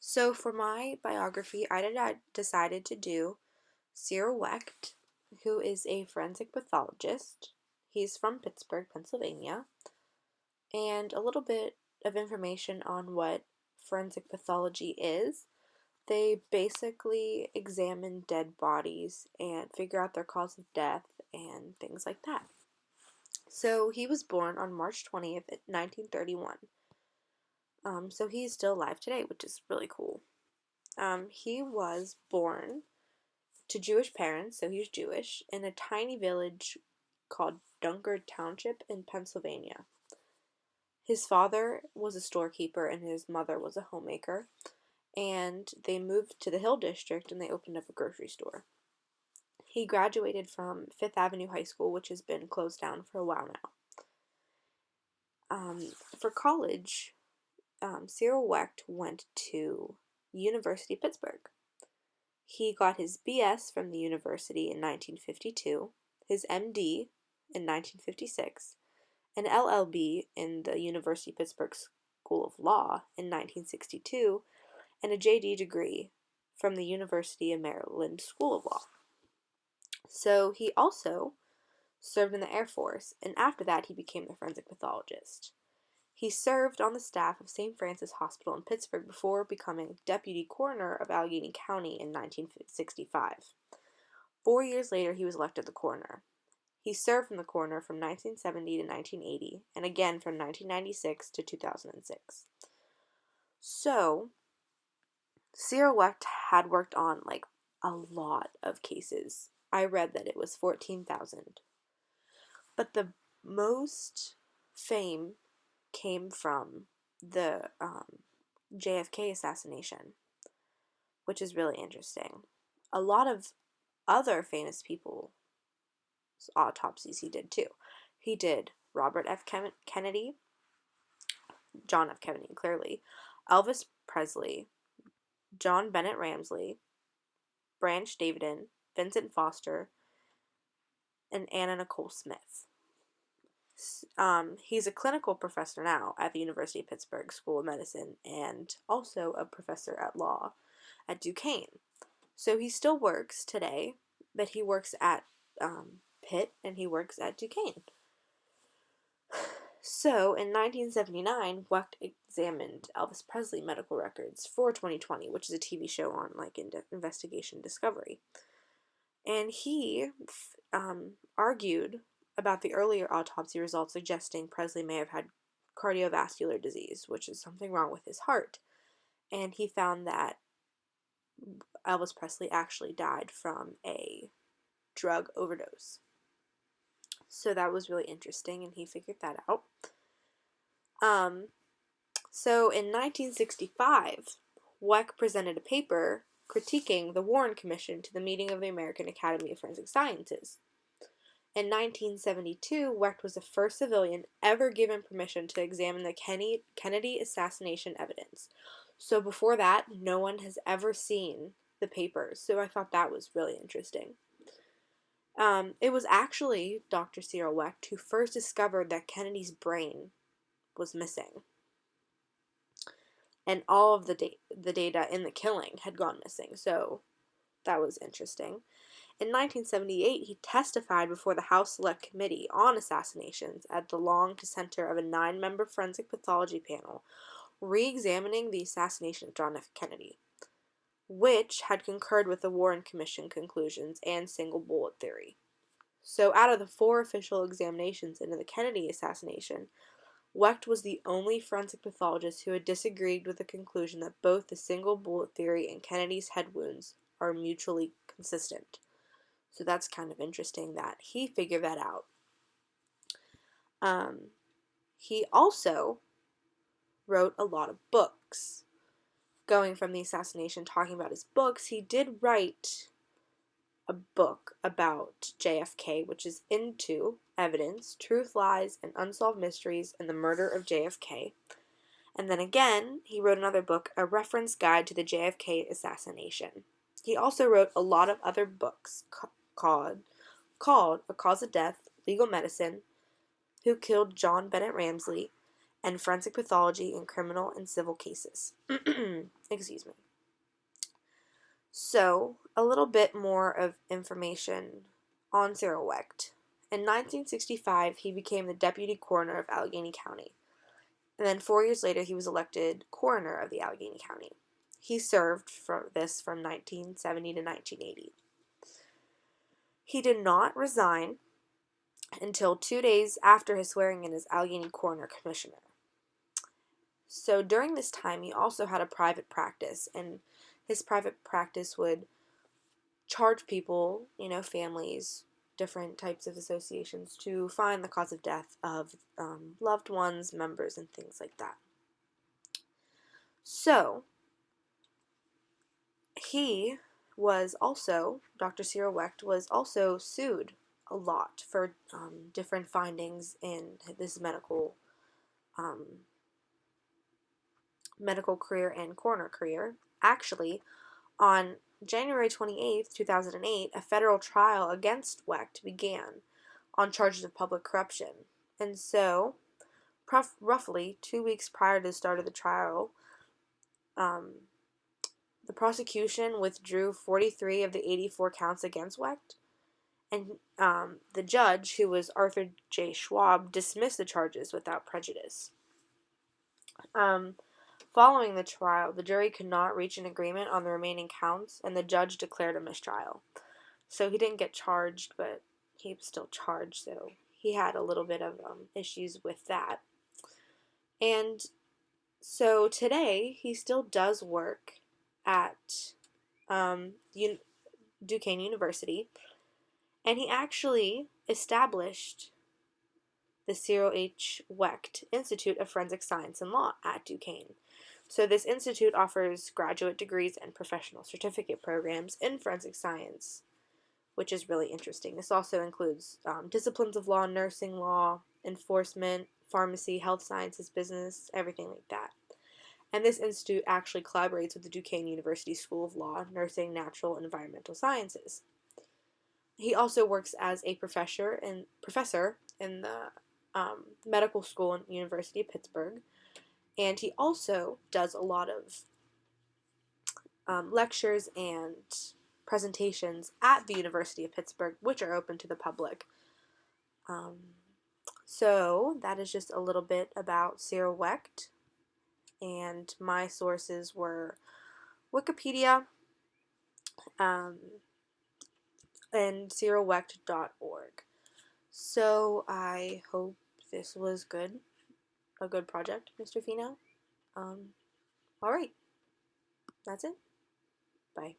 So for my biography, decided to do Cyril Wecht, who is a forensic pathologist. He's from Pittsburgh, Pennsylvania, and a little bit of information on what forensic pathology is. They basically examine dead bodies and figure out their cause of death and things like that. So he was born on March 20th, 1931. So he's still alive today, which is really cool. He was born to Jewish parents, so he's Jewish, in a tiny village called Dunkard Township in Pennsylvania. His father was a storekeeper and his mother was a homemaker, and they moved to the Hill District and they opened up a grocery store. He graduated from Fifth Avenue High School, which has been closed down for a while now. For college, Cyril Wecht went to University of Pittsburgh. He got his BS from the university in 1952, his MD in 1956, an LLB in the University of Pittsburgh School of Law in 1962, and a JD degree from the University of Maryland School of Law. So he also served in the Air Force, and after that he became a forensic pathologist. He served on the staff of St. Francis Hospital in Pittsburgh before becoming deputy coroner of Allegheny County in 1965. 4 years later, he was elected the coroner. He served in the coroner from 1970 to 1980, and again from 1996 to 2006. So, Cyril Wecht had worked on, a lot of cases. I read that it was 14,000. But the most fame came from the JFK assassination, which is really interesting. A lot of other famous people's autopsies he did too. He did Robert F. Kennedy, John F. Kennedy, clearly, Elvis Presley, John Bennett Ramsey, Branch Davidson, Vincent Foster, and Anna Nicole Smith. He's a clinical professor now at the University of Pittsburgh School of Medicine and also a professor at law at Duquesne. So he still works today, but he works at Pitt and he works at Duquesne. So in 1979, Wecht examined Elvis Presley medical records for 2020, which is a TV show on investigation discovery. And he argued about the earlier autopsy results suggesting Presley may have had cardiovascular disease, which is something wrong with his heart. And he found that Elvis Presley actually died from a drug overdose. So that was really interesting, and he figured that out. So in 1965, Wecht presented a paper critiquing the Warren Commission to the meeting of the American Academy of Forensic Sciences. In 1972, Wecht was the first civilian ever given permission to examine the Kennedy assassination evidence. So before that, no one has ever seen the papers, so I thought that was really interesting. It was actually Dr. Cyril Wecht who first discovered that Kennedy's brain was missing. And all of the data in the killing had gone missing, so that was interesting. In 1978, he testified before the House Select Committee on Assassinations at the long dissenter of a 9-member forensic pathology panel, re-examining the assassination of John F. Kennedy, which had concurred with the Warren Commission conclusions and single bullet theory. So out of the 4 official examinations into the Kennedy assassination, Wecht was the only forensic pathologist who had disagreed with the conclusion that both the single bullet theory and Kennedy's head wounds are mutually consistent. So that's kind of interesting that he figured that out. He also wrote a lot of books. Going from the assassination, talking about his books, he did write a book about JFK, which is Into Evidence, Truth, Lies, and Unsolved Mysteries in the Murder of JFK. And then again, he wrote another book, A Reference Guide to the JFK Assassination. He also wrote a lot of other books called A Cause of Death, Legal Medicine, Who Killed John Bennett Ramsey, and forensic pathology in criminal and civil cases. Excuse me. So, a little bit more of information on Cyril Wecht. In 1965, he became the deputy coroner of Allegheny County. And then 4 years later, he was elected coroner of the Allegheny County. He served for this from 1970 to 1980. He did not resign until 2 days after his swearing in as Allegheny Coroner Commissioner. So during this time, he also had a private practice, and his private practice would charge people, families, different types of associations, to find the cause of death of loved ones, members, and things like that. So, he was also, Dr. Cyril Wecht was also sued a lot for different findings in this medical career and coroner career. Actually, on January 28th, 2008, a federal trial against Wecht began on charges of public corruption. And so, roughly 2 weeks prior to the start of the trial, the prosecution withdrew 43 of the 84 counts against Wecht, and the judge, who was Arthur J. Schwab, dismissed the charges without prejudice. Following the trial, the jury could not reach an agreement on the remaining counts, and the judge declared a mistrial. So he didn't get charged, but he was still charged, so he had a little bit of issues with that. And so today, he still does work at Duquesne University, and he actually established the Cyril H. Wecht Institute of Forensic Science and Law at Duquesne. So this institute offers graduate degrees and professional certificate programs in forensic science, which is really interesting. This also includes disciplines of law, nursing law, enforcement, pharmacy, health sciences, business, everything like that. And this institute actually collaborates with the Duquesne University School of Law, Nursing, Natural, and Environmental Sciences. He also works as a professor in the medical school at University of Pittsburgh, and he also does a lot of lectures and presentations at the University of Pittsburgh, which are open to the public. So that is just a little bit about Cyril Wecht, and my sources were Wikipedia and cyrilwecht.org. So I hope this was a good project, Mr. Fino. Alright, that's it. Bye.